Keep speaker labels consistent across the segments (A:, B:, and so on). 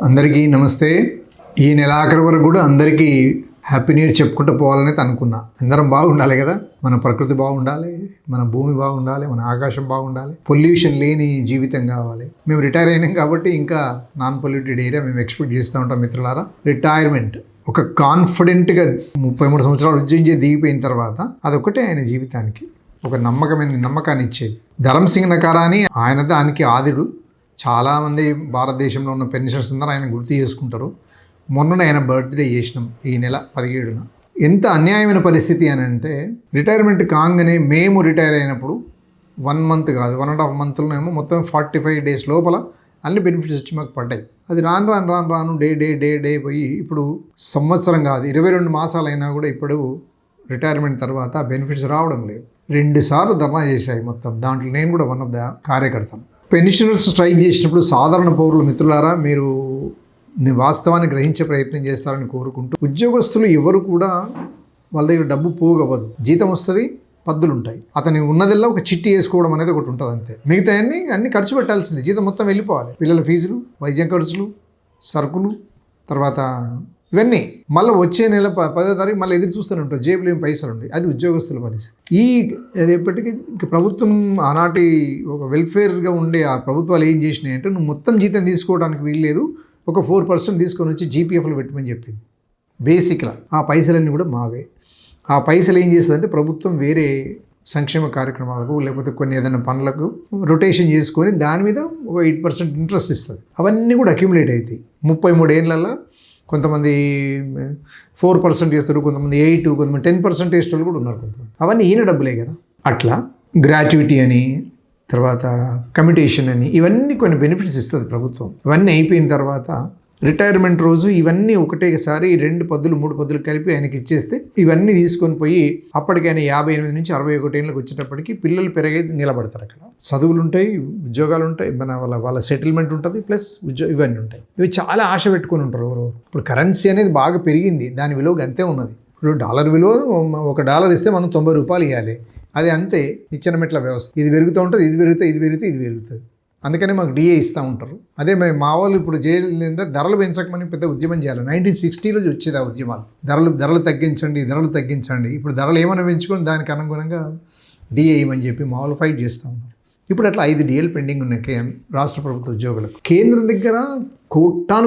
A: అందరికీ నమస్తే. ఈ నెలాఖరు వరకు కూడా అందరికీ హ్యాపీ న్యూ ఇయర్ చెప్పుకుంటూ పోవాలని అనుకున్నా. అందరం బాగుండాలి కదా, మన ప్రకృతి బాగుండాలి, మన భూమి బాగుండాలి, మన ఆకాశం బాగుండాలి, పొల్యూషన్ లేని జీవితం కావాలి. మేము రిటైర్ అయినాం కాబట్టి ఇంకా నాన్ పొల్యూటెడ్ ఏరియా మేము ఎక్స్పెక్ట్ చేస్తూ ఉంటాం. మిత్రులారా, రిటైర్మెంట్ ఒక కాన్ఫిడెంట్గా 33 సంవత్సరాలు ఉద్యోగం దిగిపోయిన తర్వాత అదొకటే ఆయన జీవితానికి ఒక నమ్మకాన్ని ఇచ్చేది. ధరమ్ సింగ్ నకారాని ఆయన దానికి ఆదిడు. చాలామంది భారతదేశంలో ఉన్న పెన్షనర్స్ అందరూ ఆయన గుర్తు చేసుకుంటారు. మొన్న ఆయన బర్త్డే చేసినాం ఈ నెల 17న. ఎంత అన్యాయమైన పరిస్థితి అని అంటే, రిటైర్మెంట్ కాగానే మేము రిటైర్ అయినప్పుడు 1 మంత్ కాదు 1.5 మంత్లోనేమో మొత్తం 45 డేస్ లోపల అన్ని బెనిఫిట్స్ వచ్చి మాకు పడ్డాయి. అది రాను డే పోయి ఇప్పుడు సంవత్సరం కాదు 22 మాసాలైనా కూడా ఇప్పుడు రిటైర్మెంట్ తర్వాత బెనిఫిట్స్ రావడం లేదు. 2 సార్లు ధర్నా చేశాయి మొత్తం. దాంట్లో నేను కూడా వన్ ఆఫ్ ద కార్యకర్తను. పెన్షనర్స్ స్ట్రైక్ చేసినప్పుడు సాధారణ పౌరులు మిత్రులారా, మీరు వాస్తవాన్ని గ్రహించే ప్రయత్నం చేస్తారని కోరుకుంటూ, ఉద్యోగస్తులు ఎవరు కూడా వాళ్ళ దగ్గర డబ్బు పోగవదు. జీతం వస్తుంది, పద్దులు ఉంటాయి. అతని ఉన్నదల్లా ఒక చిట్టి వేసుకోవడం అనేది ఒకటి ఉంటుంది అంతే. మిగతా అన్ని ఖర్చు పెట్టాల్సిందే. జీతం మొత్తం వెళ్ళిపోవాలి. పిల్లల ఫీజులు, వైద్యం ఖర్చులు, సరుకులు, తర్వాత ఇవన్నీ మళ్ళీ వచ్చే నెల 10వ తారీఖు మళ్ళీ ఎదురు చూస్తూనే ఉంటారు. జేబులో ఏం పైసలు ఉంటాయి. అది ఉద్యోగస్తుల పరిస్థితి. అది ఎప్పటికీ ప్రభుత్వం ఆనాటి ఒక వెల్ఫేర్గా ఉండే ఆ ప్రభుత్వాలు ఏం చేసినాయి అంటే, నువ్వు మొత్తం జీతం తీసుకోవడానికి వీల్లేదు, ఒక 4% తీసుకొని వచ్చి జీపీఎఫ్లో పెట్టమని చెప్పింది. బేసిక్గా ఆ పైసలన్నీ కూడా మావే. ఆ పైసలు ఏం చేస్తుందంటే, ప్రభుత్వం వేరే సంక్షేమ కార్యక్రమాలకు లేకపోతే కొన్ని ఏదైనా పనులకు రొటేషన్ చేసుకొని దాని మీద ఒక 8% ఇంట్రెస్ట్ ఇస్తుంది. అవన్నీ కూడా అక్యుములేట్ అవుతాయి. 33 ఏళ్ళల్లో కొంతమంది 4% చేస్తారు, కొంతమంది 8%, కొంతమంది 10% వేసేవాళ్ళు కూడా ఉన్నారు కొంతమంది. అవన్నీ ఈయన డబ్బులే కదా. అట్లా గ్రాట్యుటీ అని, తర్వాత కమిటేషన్ అని, ఇవన్నీ కొన్ని బెనిఫిట్స్ ఇస్తుంది ప్రభుత్వం. ఇవన్నీ అయిపోయిన తర్వాత రిటైర్మెంట్ రోజు ఇవన్నీ ఒకటేసారి 2 పద్దులు 3 పద్దులు కలిపి ఆయనకి ఇచ్చేస్తే, ఇవన్నీ తీసుకొని పోయి అప్పటికి ఆయన 58 నుంచి 61 ఏళ్ళకి వచ్చేటప్పటికి పిల్లలు పెరిగి నిలబడతారు. అక్కడ చదువులు ఉంటాయి, ఉద్యోగాలు ఉంటాయి, వాళ్ళ సెటిల్మెంట్ ఉంటుంది, ప్లస్ ఇవన్నీ ఉంటాయి. ఇవి చాలా ఆశ పెట్టుకొని ఉంటారు ఎవరు. ఇప్పుడు కరెన్సీ అనేది బాగా పెరిగింది, దాని విలువ అంతే ఉన్నది. ఇప్పుడు డాలర్ విలువ $1 ఇస్తే మనం 90 రూపాయలు ఇవ్వాలి. అది అంతే నిచ్చెన మెట్ల వ్యవస్థ. ఇది పెరుగుతూ ఉంటుంది, ఇది పెరుగుతుంది. అందుకని మాకు డిఏ ఇస్తూ ఉంటారు. అదే మా వాళ్ళు ఇప్పుడు చేయాలంటే ధరలు పెంచకమని పెద్ద ఉద్యమం చేయాలి. 1960లో వచ్చేది ఆ ఉద్యమాలు. ధరలు తగ్గించండి. ఇప్పుడు ధరలు ఏమైనా పెంచుకొని దానికి అనుగుణంగా డిఏ ఇవ్వమని చెప్పి మా వాళ్ళు ఫైట్ చేస్తూ ఉన్నారు. ఇప్పుడు అట్లా 5 డిఏలు పెండింగ్ ఉన్నాయి రాష్ట్ర ప్రభుత్వ ఉద్యోగులకు. కేంద్రం దగ్గర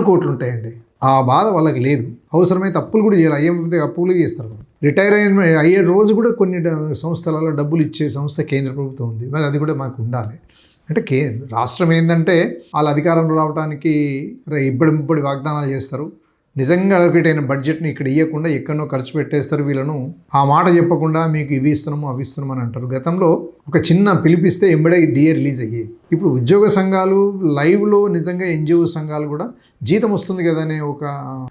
A: కోట్లు ఉంటాయండి. ఆ బాధ వాళ్ళకి లేదు. అవసరమైతే అప్పులు కూడా చేయాలి. ఏమైతే అప్పులు చేస్తారు. రిటైర్ అయ్యే రోజు కూడా కొన్ని సంస్థలలో డబ్బులు ఇచ్చే సంస్థ కేంద్ర ప్రభుత్వం ఉంది. మరి అది కూడా మాకు ఉండాలి. అంటే రాష్ట్రం ఏంటంటే వాళ్ళ అధికారంలో రావడానికి ఇబ్బడి వాగ్దానాలు చేస్తారు. నిజంగా అలొకేట్ అయిన బడ్జెట్ని ఇక్కడ ఇవ్వకుండా ఎక్కడో ఖర్చు పెట్టేస్తారు. వీళ్ళను ఆ మాట చెప్పకుండా మీకు ఇవి ఇస్తున్నాము అవి ఇస్తున్నాము అని అంటారు. గతంలో ఒక చిన్న పిలిపిస్తే ఎంబడే డిఏ రిలీజ్ అయ్యేది. ఇప్పుడు ఉద్యోగ సంఘాలు లైవ్లో నిజంగా ఎన్జిఓ సంఘాలు కూడా జీతం వస్తుంది కదా అనే ఒక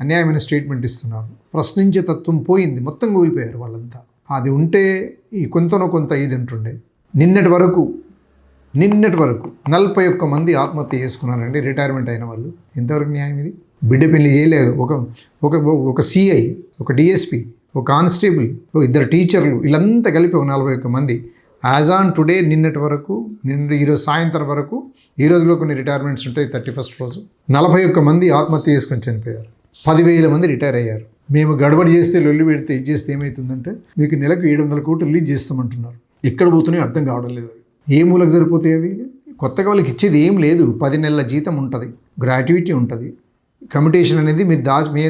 A: అన్యాయమైన స్టేట్మెంట్ ఇస్తున్నారు. ప్రశ్నించే తత్వం పోయింది, మొత్తం కూలిపోయారు వాళ్ళంతా. అది ఉంటే ఈ కొంత ఇది ఉంటుండే. నిన్నటి వరకు 41 మంది ఆత్మహత్య చేసుకున్నారండి రిటైర్మెంట్ అయిన వాళ్ళు. ఎంతవరకు న్యాయం ఇది? బిడ్డ పెళ్లి చేయలేదు. ఒక సిఐ, ఒక డిఎస్పి, ఒక కానిస్టేబుల్, 2 టీచర్లు, వీళ్ళంతా కలిపి 41 మంది. యాజ్ ఆన్ టుడే ఈరోజు సాయంత్రం వరకు, ఈ రోజులో కొన్ని రిటైర్మెంట్స్ ఉంటాయి. 31st రోజు 41 మంది ఆత్మహత్య చేసుకొని చనిపోయారు. 10,000 మంది రిటైర్ అయ్యారు. మేము గడబడి చేస్తే, లొల్లి పెడితే, ఇది చేస్తే ఏమవుతుందంటే, మీకు నెలకు 700 కోట్లు రిలీజ్ చేస్తామంటున్నారు. ఎక్కడ పోతున్నాయో అర్థం కావడం లేదు. ఏ మూలకు సరిపోతాయి అవి? కొత్తగా వాళ్ళకి ఇచ్చేది ఏం లేదు. 10 నెలల జీతం ఉంటుంది, గ్రాట్యుటీ ఉంటుంది, కమిటేషన్ అనేది మీరు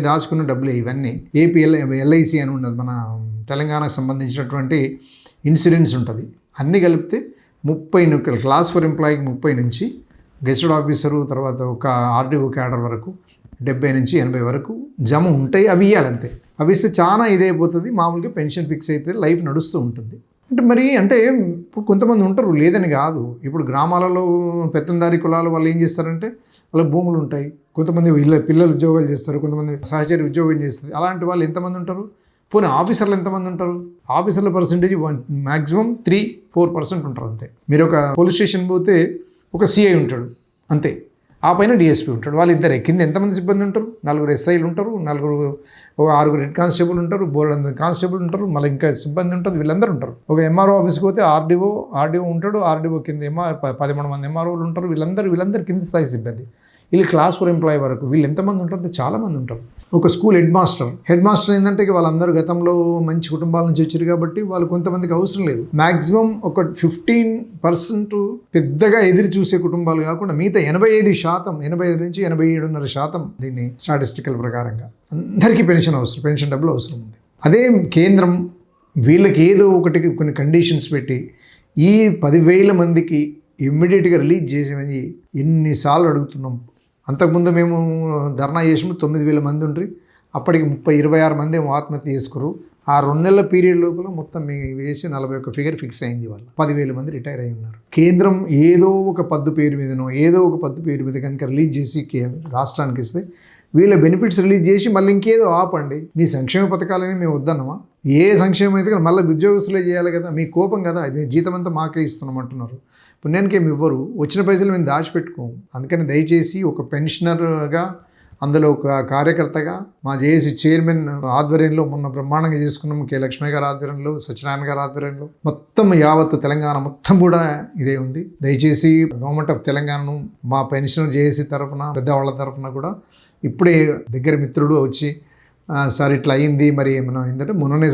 A: దాచుకున్న డబ్బులే ఇవన్నీ. ఎల్ఐసి అని ఉన్నది, మన తెలంగాణకు సంబంధించినటువంటి ఇన్సూరెన్స్ ఉంటుంది. అన్నీ కలిపితే 30 క్లాస్ ఫర్ ఎంప్లాయీకి 30 నుంచి గెస్టెడ్ ఆఫీసరు, తర్వాత ఒక ఆర్డీఓ క్యాడర్ వరకు 70 నుంచి 80 వరకు జమ ఉంటాయి. అవి ఇవ్వాలంతే. అవి ఇస్తే చాలా ఇదైపోతుంది. మామూలుగా పెన్షన్ ఫిక్స్ అయితే లైఫ్ నడుస్తూ ఉంటుంది. అంటే ఇప్పుడు కొంతమంది ఉంటారు, లేదని కాదు. ఇప్పుడు గ్రామాలలో పెత్తందారి కులాలు వాళ్ళు ఏం చేస్తారంటే, వాళ్ళకి భూములు ఉంటాయి. కొంతమంది పిల్లలు ఉద్యోగాలు చేస్తారు, కొంతమంది సహచరి ఉద్యోగం చేస్తుంది. అలాంటి వాళ్ళు ఎంతమంది ఉంటారు? పోనీ ఆఫీసర్లు ఎంతమంది ఉంటారు? ఆఫీసర్ల పర్సంటేజ్ మ్యాక్సిమం 3-4% ఉంటారు అంతే. మీరు ఒక పోలీస్ స్టేషన్ పోతే ఒక సిఐ ఉంటాడు అంతే. ఆ పైన డిఎస్పీ ఉంటాడు. వాళ్ళిద్దరే. కింద ఎంతమంది సిబ్బంది ఉంటారు? 4 ఎస్ఐలు ఉంటారు, 6 హెడ్ కానిస్టేబుల్ ఉంటారు, బోల్డ్ కానిస్టేబుల్ ఉంటారు, మళ్ళీ ఇంకా సిబ్బంది ఉంటుంది. వీళ్ళందరూ ఉంటారు. ఒక ఎంఆర్ఓ ఆఫీస్కి పోతే ఆర్డీఓ ఉంటాడు. ఆర్డీఓ కింద 13 మంది ఎంఆర్ఓలు ఉంటారు. వీళ్ళందరూ కింద స్థాయి సిబ్బంది. వీళ్ళు క్లాస్ 4 ఎంప్లాయీ వరకు వీళ్ళు ఎంతమంది ఉంటారు అంటే చాలామంది ఉంటారు. ఒక స్కూల్ హెడ్ మాస్టర్ ఏంటంటే ఇక వాళ్ళందరూ గతంలో మంచి కుటుంబాల నుంచి వచ్చారు కాబట్టి వాళ్ళు కొంతమందికి అవసరం లేదు. మ్యాక్సిమం ఒక 15% పెద్దగా ఎదురు చూసే కుటుంబాలు కాకుండా మిగతా 85% 85 నుంచి 87.5% దీన్ని స్టాటిస్టికల్ ప్రకారంగా అందరికీ పెన్షన్ డబ్బులు అవసరం ఉంది. అదే కేంద్రం వీళ్ళకి ఏదో ఒకటి కొన్ని కండిషన్స్ పెట్టి ఈ 10,000 మందికి ఇమ్మీడియట్గా రిలీజ్ చేసేమని ఎన్నిసార్లు అడుగుతున్నాం. అంతకుముందు మేము ధర్నా చేసినప్పుడు 9,000 మంది ఉండ్రి, అప్పటికి 26 మంది ఏమో ఆత్మహత్య చేసుకురు. ఆ 2 నెలల పీరియడ్ లోపల మొత్తం వేసి 41 ఫిగర్ ఫిక్స్ అయింది. వాళ్ళు 10,000 మంది రిటైర్ అయి ఉన్నారు. కేంద్రం ఏదో ఒక పద్దు పేరు మీద కనుక రిలీజ్ చేసి రాష్ట్రానికి ఇస్తే వీళ్ళ బెనిఫిట్స్ రిలీజ్ చేసి మళ్ళీ ఇంకేదో ఆపండి. మీ సంక్షేమ పథకాలని మేము వద్దన్నమా? ఏ సంక్షేమం అయితే కానీ మళ్ళీ ఉద్యోగస్తులే చేయాలి కదా, మీ కోపం కదా, మీ జీతం అంతా మాకే ఇస్తున్నాం అంటున్నారు. పుణ్యానికేమి ఇవ్వరు, వచ్చిన పైసలు మేము దాచిపెట్టుకోము. అందుకని దయచేసి ఒక పెన్షనర్గా, అందులో ఒక కార్యకర్తగా, మా జేఏసీ చైర్మన్ ఆధ్వర్యంలో మొన్న బ్రహ్మాండంగా చేసుకున్నాము. కె లక్ష్మయ్య గారి ఆధ్వర్యంలో, సత్యనారాయణ గారి ఆధ్వర్యంలో మొత్తం యావత్ తెలంగాణ మొత్తం కూడా ఇదే ఉంది. దయచేసి గవర్నమెంట్ ఆఫ్ తెలంగాణను మా పెన్షనర్ జేఏసీ తరఫున, పెద్దవాళ్ళ తరఫున కూడా ఇప్పుడే దగ్గర మిత్రుడు వచ్చి సార్ ఇట్లా అయింది, మరి ఏమైనా అయిందంటే మొన్ననే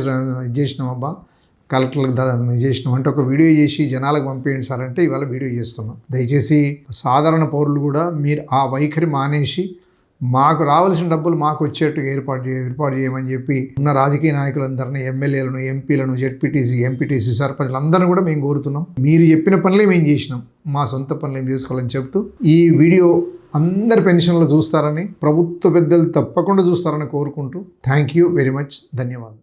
A: ఇది చేసినాం అబ్బా, కలెక్టర్లకు ఇది చేసినాం అంటే ఒక వీడియో చేసి జనాలకు పంపేయండి సార్ అంటే ఇవాళ వీడియో చేస్తున్నాం. దయచేసి సాధారణ పౌరులు కూడా మీరు ఆ వైఖరి మానేసి మాకు రావాల్సిన డబ్బులు మాకు వచ్చేట్టుగా ఏర్పాటు చేయమని చెప్పి ఉన్న రాజకీయ నాయకులందరినీ, ఎమ్మెల్యేలను, ఎంపీలను, జెడ్పీటీసీ, ఎంపీటీసీ, సర్పంచ్లందరినీ కూడా మేము కోరుతున్నాం. మీరు చెప్పిన పనులే మేము చేసినాం, మా సొంత పనులు ఏం చేసుకోవాలని చెప్తూ ఈ వీడియో అందరి పెన్షన్లు చూస్తారని, ప్రభుత్వ పెద్దలు తప్పకుండా చూస్తారని కోరుకుంటూ థ్యాంక్ యూ వెరీ మచ్. ధన్యవాదాలు.